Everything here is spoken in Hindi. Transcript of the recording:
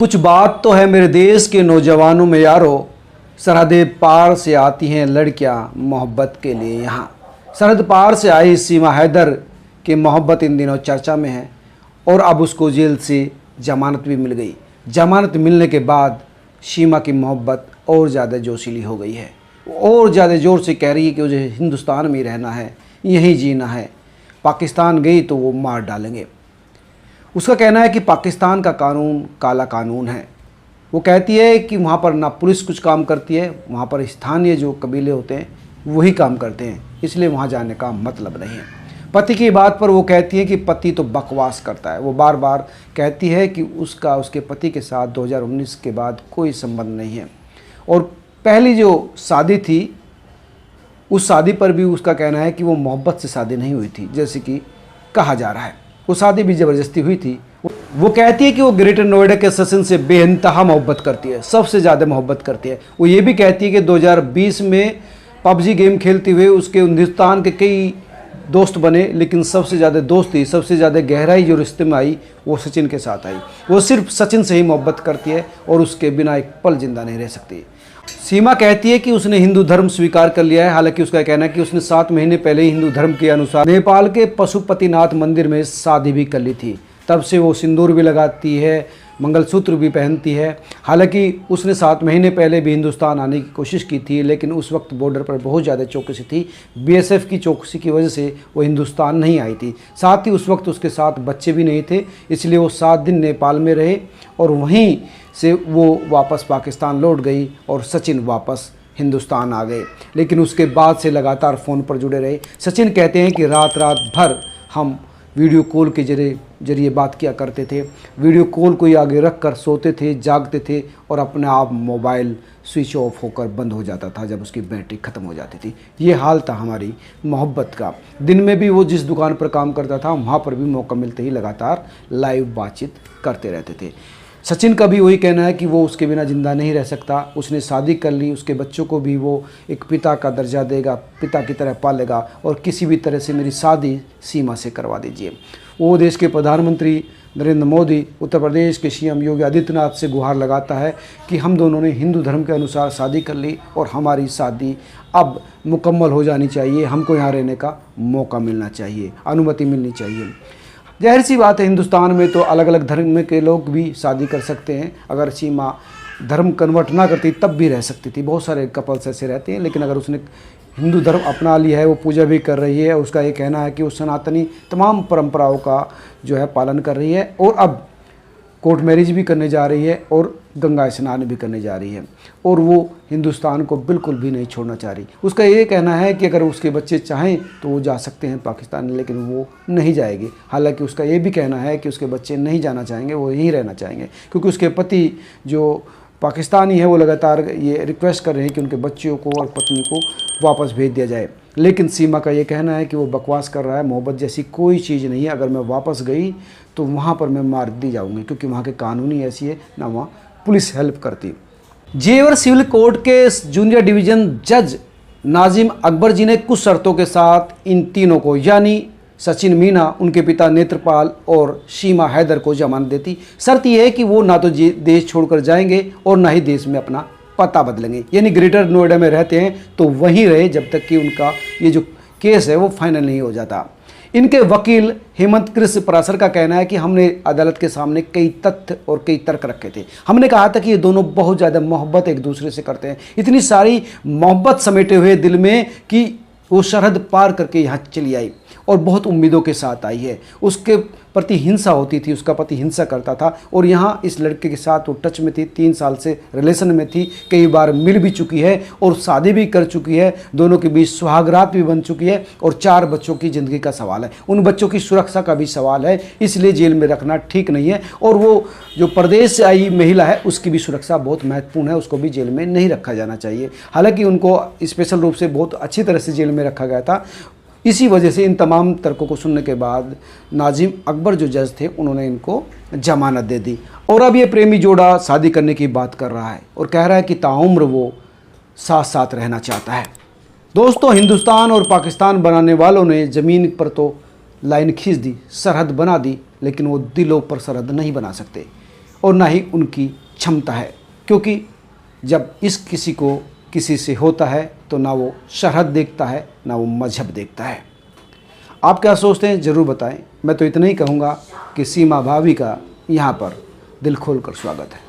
कुछ बात तो है मेरे देश के नौजवानों में यारो, सरहदें पार से आती हैं लड़कियां मोहब्बत के लिए यहाँ। सरहद पार से आई सीमा हैदर की मोहब्बत इन दिनों चर्चा में है और अब उसको जेल से जमानत भी मिल गई। जमानत मिलने के बाद सीमा की मोहब्बत और ज़्यादा जोशीली हो गई है। वो और ज़्यादा ज़ोर से कह रही है कि मुझे हिंदुस्तान में ही रहना है, यहीं जीना है। पाकिस्तान गई तो वो मार डालेंगे। उसका कहना है कि पाकिस्तान का कानून काला कानून है। वो कहती है कि वहाँ पर ना पुलिस कुछ काम करती है, वहाँ पर स्थानीय जो कबीले होते हैं वही काम करते हैं, इसलिए वहाँ जाने का मतलब नहीं है। पति की बात पर वो कहती है कि पति तो बकवास करता है। वो बार बार कहती है कि उसके पति के साथ 2019 के बाद कोई संबंध नहीं है और पहली जो शादी थी उस शादी पर भी उसका कहना है कि वो मोहब्बत से शादी नहीं हुई थी, जैसे कि कहा जा रहा है। वो शादी भी ज़बरदस्ती हुई थी। वो कहती है कि वो ग्रेटर नोएडा के सचिन से बेइंतहा मोहब्बत करती है, सबसे ज़्यादा मोहब्बत करती है। वो ये भी कहती है कि 2020 में पबजी गेम खेलते हुए उसके हिंदुस्तान के कई दोस्त बने, लेकिन सबसे ज़्यादा दोस्ती, सबसे ज़्यादा गहराई जो रिश्ते में आई वो सचिन के साथ आई। वो सिर्फ सचिन से ही मोहब्बत करती है और उसके बिना एक पल जिंदा नहीं रह सकती। सीमा कहती है कि उसने हिंदू धर्म स्वीकार कर लिया है। हालांकि उसका कहना है कि उसने 7 महीने पहले ही हिंदू धर्म के अनुसार नेपाल के पशुपतिनाथ मंदिर में शादी भी कर ली थी। तब से वो सिंदूर भी लगाती है, मंगलसूत्र भी पहनती है। हालांकि उसने 7 महीने पहले भी हिंदुस्तान आने की कोशिश की थी, लेकिन उस वक्त बॉर्डर पर बहुत ज़्यादा चौकसी थी। बीएसएफ की चौकसी की वजह से वो हिंदुस्तान नहीं आई थी। साथ ही उस वक्त उसके साथ बच्चे भी नहीं थे, इसलिए वो 7 दिन नेपाल में रहे और वहीं से वो वापस पाकिस्तान लौट गई और सचिन वापस हिंदुस्तान आ गए। लेकिन उसके बाद से लगातार फ़ोन पर जुड़े रहे। सचिन कहते हैं कि रात रात भर हम वीडियो कॉल के जरिए बात किया करते थे। वीडियो कॉल को ही आगे रख कर सोते थे, जागते थे और अपने आप मोबाइल स्विच ऑफ होकर बंद हो जाता था जब उसकी बैटरी ख़त्म हो जाती थी। ये हाल था हमारी मोहब्बत का। दिन में भी वो जिस दुकान पर काम करता था वहाँ पर भी मौका मिलते ही लगातार लाइव बातचीत करते रहते थे। सचिन का भी वही कहना है कि वो उसके बिना ज़िंदा नहीं रह सकता। उसने शादी कर ली, उसके बच्चों को भी वो एक पिता का दर्जा देगा, पिता की तरह पालेगा और किसी भी तरह से मेरी शादी सीमा से करवा दीजिए। वो देश के प्रधानमंत्री नरेंद्र मोदी, उत्तर प्रदेश के सीएम योगी आदित्यनाथ से गुहार लगाता है कि हम दोनों ने हिंदू धर्म के अनुसार शादी कर ली और हमारी शादी अब मुकम्मल हो जानी चाहिए। हमको यहाँ रहने का मौका मिलना चाहिए, अनुमति मिलनी चाहिए। जाहिर सी बात है, हिंदुस्तान में तो अलग अलग धर्म के लोग भी शादी कर सकते हैं। अगर सीमा धर्म कन्वर्ट ना करती तब भी रह सकती थी। बहुत सारे कपल्स ऐसे रहते हैं, लेकिन अगर उसने हिंदू धर्म अपना लिया है, वो पूजा भी कर रही है, उसका ये कहना है कि वो सनातनी तमाम परंपराओं का जो है पालन कर रही है और अब कोर्ट मैरिज भी करने जा रही है और गंगा स्नान भी करने जा रही है और वो हिंदुस्तान को बिल्कुल भी नहीं छोड़ना चाह रही। उसका ये कहना है कि अगर उसके बच्चे चाहें तो वो जा सकते हैं पाकिस्तान, लेकिन वो नहीं जाएगी। हालांकि उसका ये भी कहना है कि उसके बच्चे नहीं जाना चाहेंगे, वो यहीं रहना चाहेंगे, क्योंकि उसके पति जो पाकिस्तानी है वो लगातार ये रिक्वेस्ट कर रहे हैं कि उनके बच्चों को और पत्नी को वापस भेज दिया जाए। लेकिन सीमा का ये कहना है कि वो बकवास कर रहा है, मोहब्बत जैसी कोई चीज़ नहीं है। अगर मैं वापस गई तो वहाँ पर मैं मार दी जाऊँगी, क्योंकि वहाँ के कानून ही ऐसी है, ना वहाँ पुलिस हेल्प करती। जेवर सिविल कोर्ट के जूनियर डिवीज़न जज नाजिम अकबर जी ने कुछ शर्तों के साथ इन तीनों को, यानी सचिन मीना, उनके पिता नेत्रपाल और सीमा हैदर को जमानत देती। शर्त यह है कि वो ना तो देश छोड़कर जाएंगे और ना ही देश में अपना पता बदलेंगे, यानी ग्रेटर नोएडा में रहते हैं तो वहीं रहे जब तक कि उनका ये जो केस है वो फाइनल नहीं हो जाता। इनके वकील हेमंत कृष्ण परासर का कहना है कि हमने अदालत के सामने कई तथ्य और कई तर्क रखे थे। हमने कहा था कि ये दोनों बहुत ज़्यादा मोहब्बत एक दूसरे से करते हैं, इतनी सारी मोहब्बत समेटे हुए दिल में कि वो सरहद पार करके यहाँ चली आई और बहुत उम्मीदों के साथ आई है। उसके प्रति हिंसा होती थी, उसका पति हिंसा करता था और यहाँ इस लड़के के साथ वो टच में थी, 3 साल से रिलेशन में थी, कई बार मिल भी चुकी है और शादी भी कर चुकी है। दोनों के बीच सुहागरात भी बन चुकी है और 4 बच्चों की ज़िंदगी का सवाल है। उन बच्चों की सुरक्षा का भी सवाल है, इसलिए जेल में रखना ठीक नहीं है। और वो जो प्रदेश से आई महिला है उसकी भी सुरक्षा बहुत महत्वपूर्ण है, उसको भी जेल में नहीं रखा जाना चाहिए। हालांकि उनको स्पेशल रूप से बहुत अच्छी तरह से जेल में रखा गया था। इसी वजह से इन तमाम तर्कों को सुनने के बाद नाजिम अकबर जो जज थे उन्होंने इनको जमानत दे दी। और अब ये प्रेमी जोड़ा शादी करने की बात कर रहा है और कह रहा है कि ताउम्र वो साथ साथ रहना चाहता है। दोस्तों, हिंदुस्तान और पाकिस्तान बनाने वालों ने ज़मीन पर तो लाइन खींच दी, सरहद बना दी, लेकिन वो दिलों पर सरहद नहीं बना सकते। और ना ही उनकी क्षमता है, क्योंकि जब इश्क किसी को किसी से होता है तो ना वो शरहद देखता है ना वो मजहब देखता है। आप क्या सोचते हैं ज़रूर बताएं। मैं तो इतना ही कहूँगा कि सीमा भाभी का यहाँ पर दिल खोल कर स्वागत है।